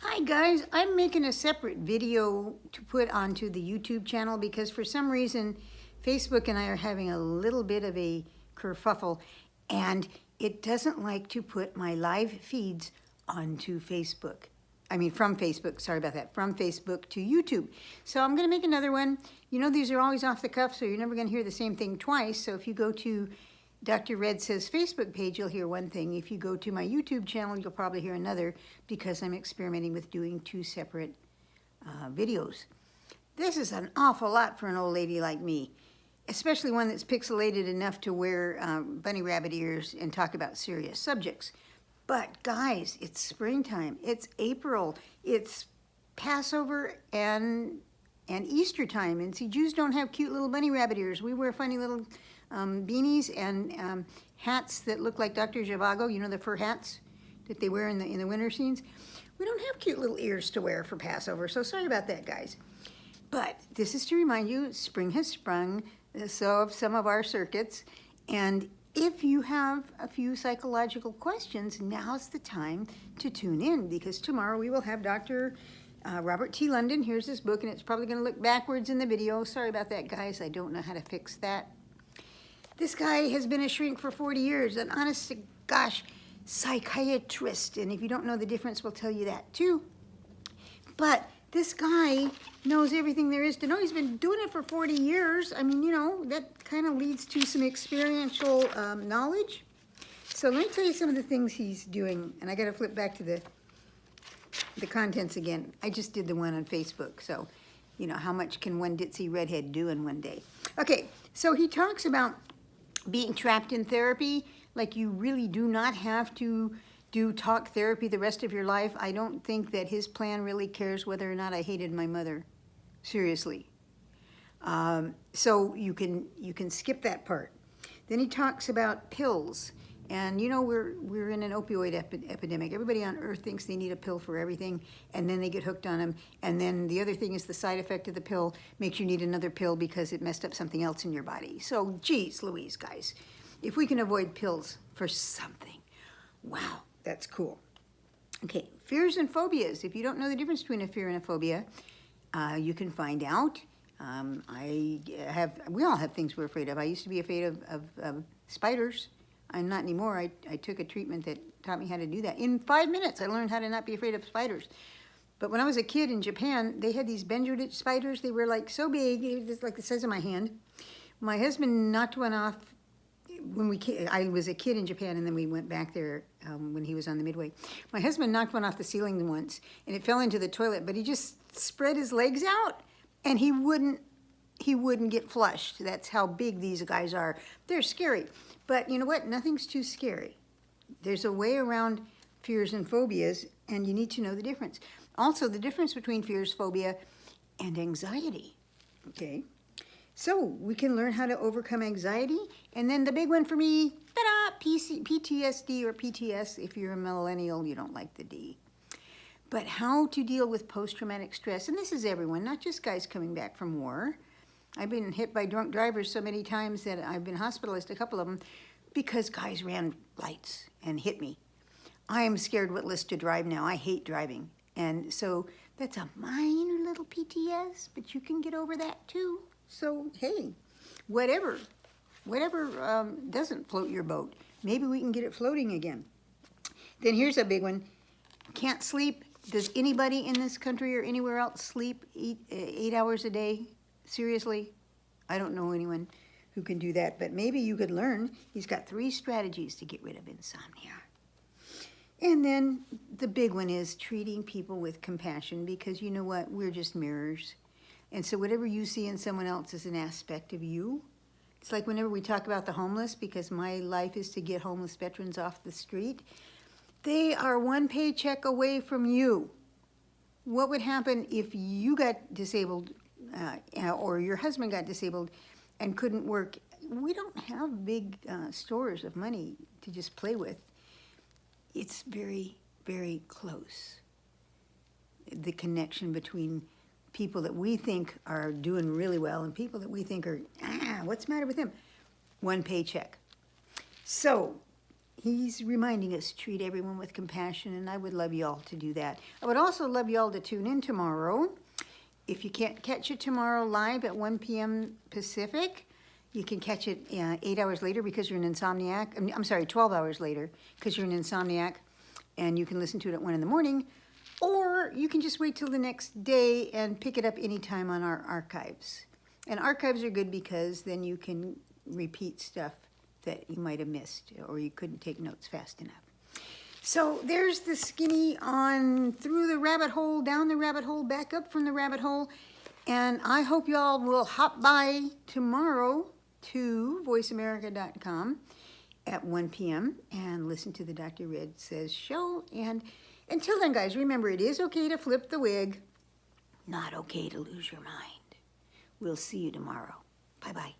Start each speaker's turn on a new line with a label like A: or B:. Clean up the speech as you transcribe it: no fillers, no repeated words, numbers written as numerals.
A: Hi guys, I'm making a separate video to put onto the YouTube channel because for some reason Facebook and I are having a little bit of a kerfuffle and it doesn't like to put my live feeds onto Facebook. I mean from Facebook, sorry about that, from Facebook to YouTube. So I'm going to make another one. You know these are always off the cuff, so you're never going to hear the same thing twice. So if you go to Dr. Red Says Facebook page, you'll hear one thing. If you go to my YouTube channel, you'll probably hear another because I'm experimenting with doing two separate videos. This is an awful lot for an old lady like me, especially one that's pixelated enough to wear bunny rabbit ears and talk about serious subjects. But guys, it's springtime, it's April, it's Passover and Easter time. And see, Jews don't have cute little bunny rabbit ears. We wear funny little beanies and hats that look like Dr. Zhivago, you know, the fur hats that they wear in the winter scenes. We don't have cute little ears to wear for Passover, so sorry about that, guys. But this is to remind you, spring has sprung, so have some of our circuits, and if you have a few psychological questions, now's the time to tune in, because tomorrow we will have Dr. Robert T. London. Here's his book, and it's probably going to look backwards in the video. Sorry about that, guys. I don't know how to fix that. This guy has been a shrink for 40 years, an honest to gosh psychiatrist, and if you don't know the difference, we'll tell you that too. But this guy knows everything there is to know. He's been doing it for 40 years. I mean, you know, that kind of leads to some experiential knowledge. So let me tell you some of the things he's doing, and I got to flip back to the contents again. I just did the one on Facebook, so you know, how much can one ditzy redhead do in one day? Okay, so he talks about being trapped in therapy, like you really do not have to do talk therapy the rest of your life. I don't think that his plan really cares whether or not I hated my mother. Seriously. So you can skip that part. Then he talks about pills. And you know, we're in an opioid epidemic. Everybody on earth thinks they need a pill for everything, and then they get hooked on them. And then the other thing is the side effect of the pill makes you need another pill because it messed up something else in your body. So geez Louise, guys, if we can avoid pills for something, wow, that's cool. Okay, fears and phobias. If you don't know the difference between a fear and a phobia, you can find out. We all have things we're afraid of. I used to be afraid of spiders. I'm not anymore. I took a treatment that taught me how to do that. In 5 minutes, I learned how to not be afraid of spiders. But when I was a kid in Japan, they had these benjoditch spiders. They were like so big, just like the size of my hand. My husband knocked one off when I was a kid in Japan, and then we went back there when he was on the Midway. My husband knocked one off the ceiling once, and it fell into the toilet, but he just spread his legs out, and he wouldn't get flushed. That's how big these guys are. They're scary. But you know what? Nothing's too scary. There's a way around fears and phobias, and you need to know the difference. Also, the difference between fears, phobia, and anxiety. Okay? So we can learn how to overcome anxiety. And then the big one for me, ta-da, PTSD or PTS. If you're a millennial, you don't like the D. But how to deal with post-traumatic stress. And this is everyone, not just guys coming back from war. I've been hit by drunk drivers so many times that I've been hospitalized, a couple of them, because guys ran lights and hit me. I am scared witless to drive now. I hate driving. And so that's a minor little PTS, but you can get over that too. So, hey, whatever doesn't float your boat, maybe we can get it floating again. Then here's a big one. Can't sleep. Does anybody in this country or anywhere else sleep 8 hours a day? Seriously? I don't know anyone who can do that, but maybe you could learn. He's got 3 strategies to get rid of insomnia. And then the big one is treating people with compassion, because you know what? We're just mirrors. And so whatever you see in someone else is an aspect of you. It's like whenever we talk about the homeless, because my life is to get homeless veterans off the street, they are 1 paycheck away from you. What would happen if you got disabled or your husband got disabled and couldn't work? We don't have big stores of money to just play with. It's very, very close. The connection between people that we think are doing really well and people that we think are, what's the matter with them? 1 paycheck. So he's reminding us to treat everyone with compassion, and I would love you all to do that. I would also love you all to tune in tomorrow. If you can't catch it tomorrow live at 1 p.m. Pacific, you can catch it 8 hours later because you're an insomniac. I'm sorry, 12 hours later because you're an insomniac, and you can listen to it at 1 in the morning. Or you can just wait till the next day and pick it up anytime on our archives. And archives are good because then you can repeat stuff that you might have missed or you couldn't take notes fast enough. So there's the skinny on through the rabbit hole, down the rabbit hole, back up from the rabbit hole. And I hope you all will hop by tomorrow to voiceamerica.com at 1 p.m. and listen to the Dr. Red Says show. And until then, guys, remember, it is okay to flip the wig, not okay to lose your mind. We'll see you tomorrow. Bye-bye.